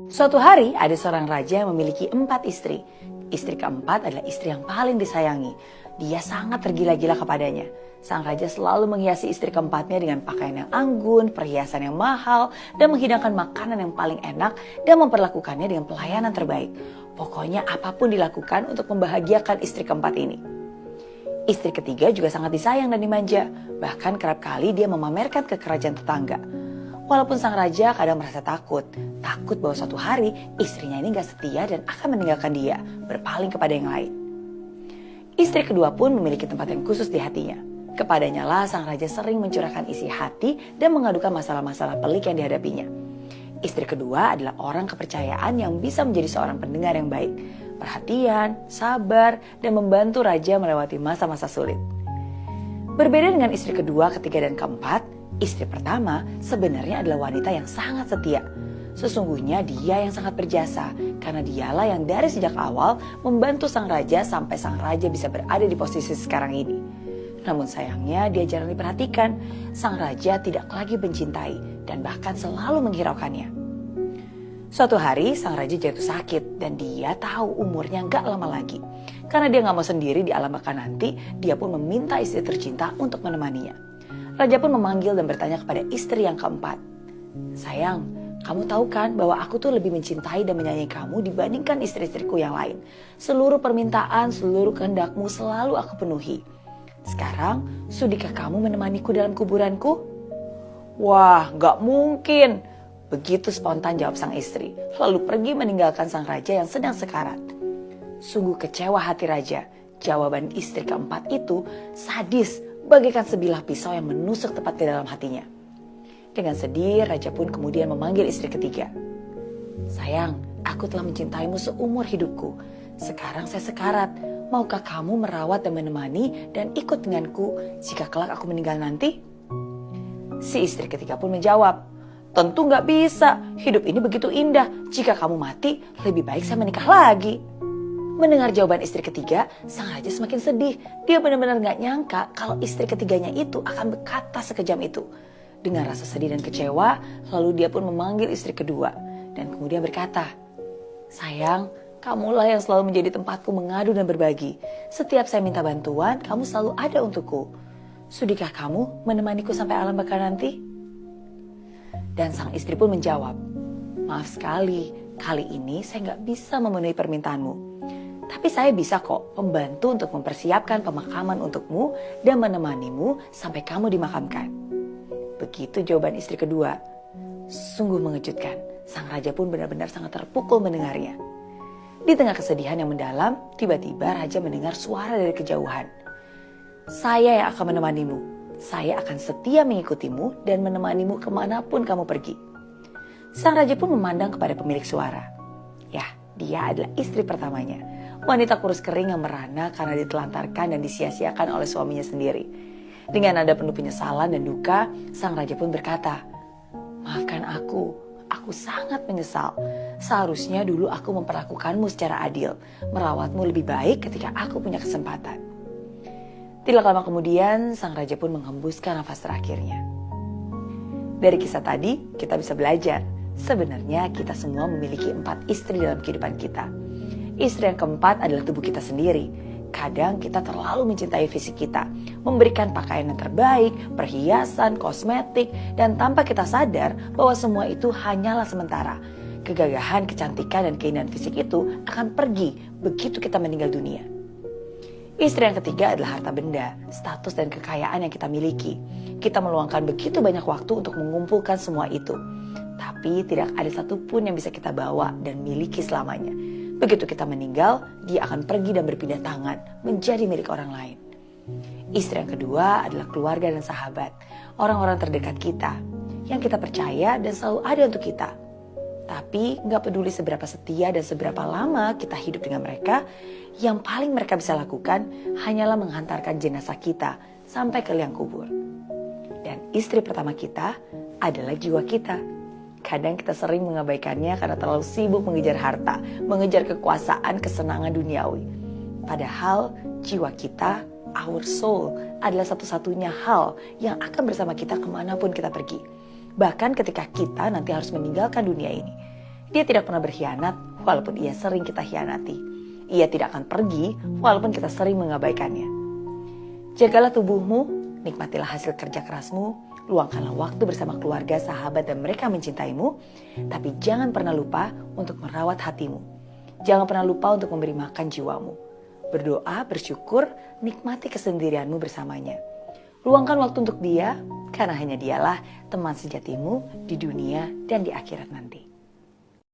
Suatu hari ada seorang raja yang memiliki 4 istri. Istri keempat adalah istri yang paling disayangi. Dia sangat tergila-gila kepadanya. Sang raja selalu menghiasi istri keempatnya dengan pakaian yang anggun, perhiasan yang mahal, dan menghidangkan makanan yang paling enak dan memperlakukannya dengan pelayanan terbaik. Pokoknya apapun dilakukan untuk membahagiakan istri keempat ini. Istri ketiga juga sangat disayang dan dimanja. Bahkan kerap kali dia memamerkan ke kerajaan tetangga. Walaupun sang raja kadang merasa takut bahwa suatu hari istrinya ini gak setia dan akan meninggalkan dia, berpaling kepada yang lain. Istri kedua pun memiliki tempat yang khusus di hatinya. Kepadanya lah sang raja sering mencurahkan isi hati dan mengadukan masalah-masalah pelik yang dihadapinya. Istri kedua adalah orang kepercayaan yang bisa menjadi seorang pendengar yang baik, perhatian, sabar, dan membantu raja melewati masa-masa sulit. Berbeda dengan istri kedua, ketiga, dan keempat, istri pertama sebenarnya adalah wanita yang sangat setia. Sesungguhnya dia yang sangat berjasa karena dialah yang dari sejak awal membantu sang raja sampai sang raja bisa berada di posisi sekarang ini. Namun sayangnya dia jarang diperhatikan. Sang raja tidak lagi mencintai dan bahkan selalu menghiraukannya. Suatu hari sang raja jatuh sakit dan dia tahu umurnya gak lama lagi. Karena dia gak mau sendiri di alam baka nanti, dia pun meminta istri tercinta untuk menemaninya. Raja pun memanggil dan bertanya kepada istri yang keempat. Sayang, kamu tahu kan bahwa aku tuh lebih mencintai dan menyayangi kamu dibandingkan istri-istriku yang lain. Seluruh permintaan, seluruh kehendakmu selalu aku penuhi. Sekarang, sudikah kamu menemaniku dalam kuburanku? Wah, gak mungkin. Begitu spontan jawab sang istri, lalu pergi meninggalkan sang raja yang sedang sekarat. Sungguh kecewa hati raja. Jawaban istri keempat itu sadis, bagaikan sebilah pisau yang menusuk tepat ke dalam hatinya. Dengan sedih, raja pun kemudian memanggil istri ketiga. Sayang, aku telah mencintaimu seumur hidupku. Sekarang saya sekarat. Maukah kamu merawat dan menemani dan ikut denganku jika kelak aku meninggal nanti? Si istri ketiga pun menjawab, tentu gak bisa. Hidup ini begitu indah. Jika kamu mati, lebih baik saya menikah lagi. Mendengar jawaban istri ketiga, sang raja semakin sedih. Dia benar-benar gak nyangka kalau istri ketiganya itu akan berkata sekejam itu. Dengan rasa sedih dan kecewa, lalu dia pun memanggil istri kedua. Dan kemudian berkata, sayang, kamulah yang selalu menjadi tempatku mengadu dan berbagi. Setiap saya minta bantuan, kamu selalu ada untukku. Sudikah kamu menemaniku sampai alam baka nanti? Dan sang istri pun menjawab, maaf sekali, kali ini saya gak bisa memenuhi permintaanmu. Tapi saya bisa kok membantu untuk mempersiapkan pemakaman untukmu dan menemanimu sampai kamu dimakamkan. Begitu jawaban istri kedua. Sungguh mengejutkan, sang raja pun benar-benar sangat terpukul mendengarnya. Di tengah kesedihan yang mendalam, tiba-tiba raja mendengar suara dari kejauhan. Saya yang akan menemanimu. Saya akan setia mengikutimu dan menemanimu kemanapun kamu pergi. Sang raja pun memandang kepada pemilik suara. Ya, dia adalah istri pertamanya. Wanita kurus kering yang merana karena ditelantarkan dan disia-siakan oleh suaminya sendiri. Dengan nada penuh penyesalan dan duka, sang raja pun berkata, maafkan aku sangat menyesal. Seharusnya dulu aku memperlakukanmu secara adil, merawatmu lebih baik ketika aku punya kesempatan. Tidak lama kemudian, sang raja pun menghembuskan nafas terakhirnya. Dari kisah tadi, kita bisa belajar. Sebenarnya kita semua memiliki 4 istri dalam kehidupan kita. Istri yang keempat adalah tubuh kita sendiri. Kadang kita terlalu mencintai fisik kita, memberikan pakaian yang terbaik, perhiasan, kosmetik, dan tanpa kita sadar bahwa semua itu hanyalah sementara. Kegagahan, kecantikan, dan keindahan fisik itu akan pergi begitu kita meninggal dunia. Istri yang ketiga adalah harta benda, status, dan kekayaan yang kita miliki. Kita meluangkan begitu banyak waktu untuk mengumpulkan semua itu. Tapi tidak ada satupun yang bisa kita bawa dan miliki selamanya. Begitu kita meninggal, dia akan pergi dan berpindah tangan menjadi milik orang lain. Istri yang kedua adalah keluarga dan sahabat, orang-orang terdekat kita, yang kita percaya dan selalu ada untuk kita. Tapi gak peduli seberapa setia dan seberapa lama kita hidup dengan mereka, yang paling mereka bisa lakukan hanyalah menghantarkan jenazah kita sampai ke liang kubur. Dan istri pertama kita adalah jiwa kita. Kadang kita sering mengabaikannya karena terlalu sibuk mengejar harta, mengejar kekuasaan, kesenangan duniawi. Padahal jiwa kita, our soul, adalah satu-satunya hal yang akan bersama kita kemanapun kita pergi. Bahkan ketika kita nanti harus meninggalkan dunia ini. Dia tidak pernah berkhianat walaupun ia sering kita hianati. Ia tidak akan pergi walaupun kita sering mengabaikannya. Jagalah tubuhmu, nikmatilah hasil kerja kerasmu, luangkanlah waktu bersama keluarga, sahabat, dan mereka mencintaimu. Tapi jangan pernah lupa untuk merawat hatimu. Jangan pernah lupa untuk memberi makan jiwamu. Berdoa, bersyukur, nikmati kesendirianmu bersamanya. Luangkan waktu untuk dia, karena hanya dialah teman sejatimu di dunia dan di akhirat nanti.